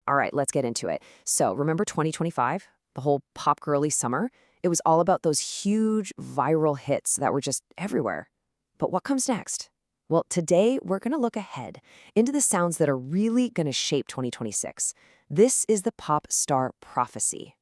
All right, let's get into it. So, remember 2025? The whole pop girly summer? It was all about those huge viral hits that were just everywhere. But what comes next? Well, today we're going to look ahead into the sounds that are really going to shape 2026. This is the pop star prophecy.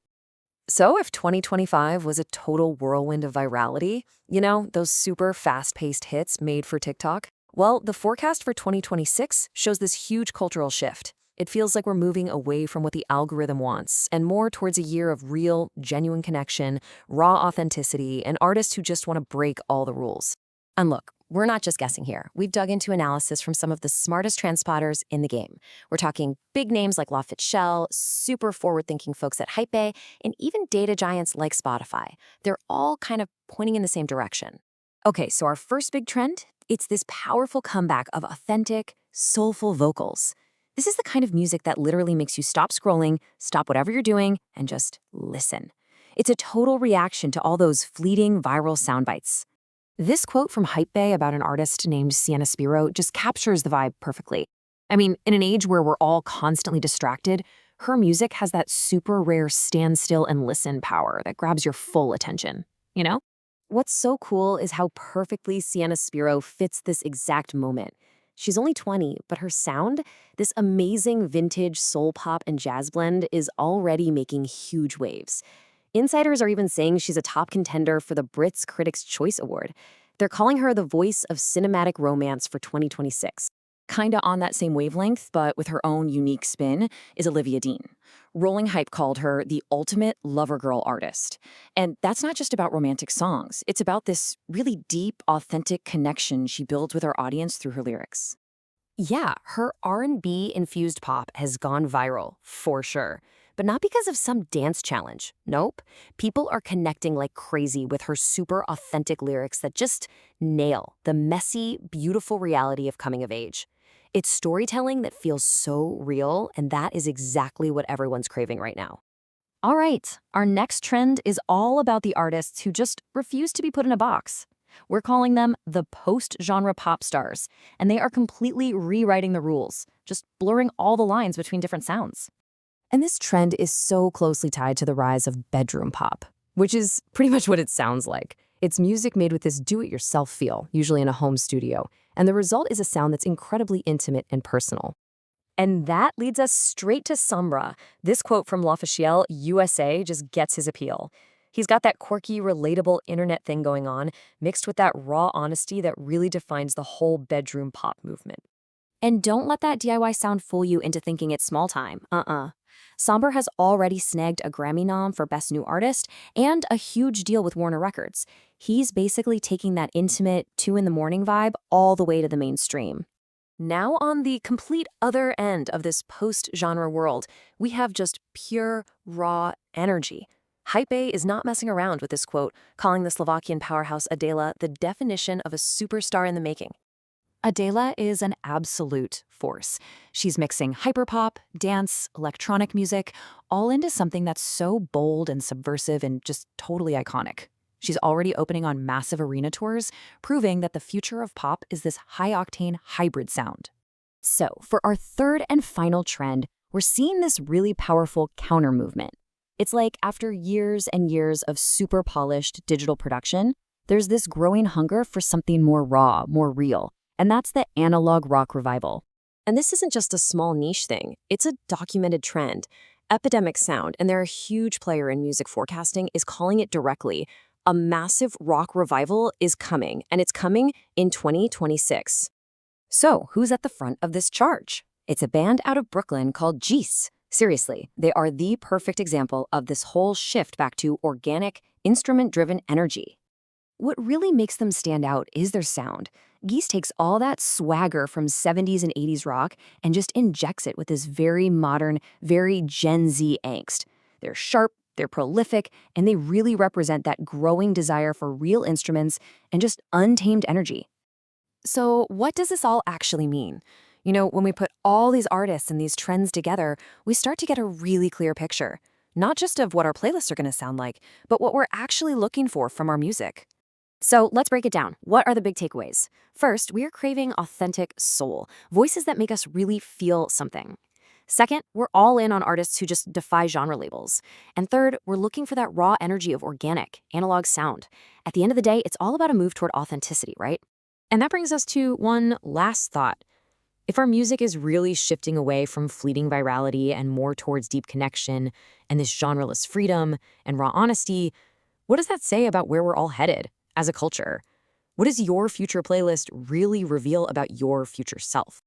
So, if 2025 was a total whirlwind of virality, those super fast-paced hits made for TikTok, well, the forecast for 2026 shows this huge cultural shift. It feels like we're moving away from what the algorithm wants and more towards a year of real, genuine connection, raw authenticity, and artists who just want to break all the rules. And look, we're not just guessing here. We've dug into analysis from some of the smartest trend spotters in the game. We're talking big names like L'OFFICIEL, super forward-thinking folks at Hypebae, and even data giants like Spotify. They're all kind of pointing in the same direction. Okay, so our first big trend, it's this powerful comeback of authentic, soulful vocals. This is the kind of music that literally makes you stop scrolling, stop whatever you're doing, and just listen. It's a total reaction to all those fleeting viral sound bites. This quote from Hypebae about an artist named Sienna Spiro just captures the vibe perfectly. I mean, in an age where we're all constantly distracted, her music has that super rare stand still and listen power that grabs your full attention, you know? What's so cool is how perfectly Sienna Spiro fits this exact moment. She's only 20, but her sound, this amazing vintage soul pop and jazz blend, is already making huge waves. Insiders are even saying she's a top contender for the Brits Critics' Choice Award. They're calling her the voice of cinematic romance for 2026. Kinda on that same wavelength, but with her own unique spin, is Olivia Dean. Rolling Hype called her the ultimate lover girl artist. And that's not just about romantic songs. It's about this really deep, authentic connection she builds with her audience through her lyrics. Yeah, her R&B infused pop has gone viral, for sure. But not because of some dance challenge. Nope. People are connecting like crazy with her super authentic lyrics that just nail the messy, beautiful reality of coming of age. It's storytelling that feels so real, and that is exactly what everyone's craving right now. All right, our next trend is all about the artists who just refuse to be put in a box. We're calling them the post-genre pop stars, and they are completely rewriting the rules, just blurring all the lines between different sounds. And this trend is so closely tied to the rise of bedroom pop, which is pretty much what it sounds like. It's music made with this do-it-yourself feel, usually in a home studio, and the result is a sound that's incredibly intimate and personal. And that leads us straight to Sombr. This quote from L'OFFICIEL USA just gets his appeal. He's got that quirky, relatable internet thing going on, mixed with that raw honesty that really defines the whole bedroom pop movement. And don't let that DIY sound fool you into thinking it's small time. Sombr has already snagged a Grammy nom for Best New Artist and a huge deal with Warner Records. He's basically taking that intimate 2 in the morning vibe all the way to the mainstream. Now on the complete other end of this post-genre world, we have just pure, raw energy. Hypebae is not messing around with this quote, calling the Slovakian powerhouse Adele the definition of a superstar in the making. Adele is an absolute force. She's mixing hyperpop, dance, electronic music, all into something that's so bold and subversive and just totally iconic. She's already opening on massive arena tours, proving that the future of pop is this high-octane hybrid sound. So, for our third and final trend, we're seeing this really powerful counter-movement. It's like after years and years of super polished digital production, there's this growing hunger for something more raw, more real. And that's the analog rock revival. And this isn't just a small niche thing. It's a documented trend. Epidemic Sound, and they're a huge player in music forecasting, is calling it directly. A massive rock revival is coming, and it's coming in 2026. So, who's at the front of this charge? It's a band out of Brooklyn called Geese. Seriously, they are the perfect example of this whole shift back to organic, instrument-driven energy. What really makes them stand out is their sound. Geese takes all that swagger from 70s and 80s rock and just injects it with this very modern, very Gen Z angst. They're sharp, they're prolific, and they really represent that growing desire for real instruments and just untamed energy. So what does this all actually mean? When we put all these artists and these trends together, we start to get a really clear picture, not just of what our playlists are going to sound like, but what we're actually looking for from our music. So let's break it down. What are the big takeaways? First, we are craving authentic soul, voices that make us really feel something. Second, we're all in on artists who just defy genre labels. And third, we're looking for that raw energy of organic, analog sound. At the end of the day, it's all about a move toward authenticity, right? And that brings us to one last thought. If our music is really shifting away from fleeting virality and more towards deep connection and this genreless freedom and raw honesty, what does that say about where we're all headed as a culture? What does your future playlist really reveal about your future self?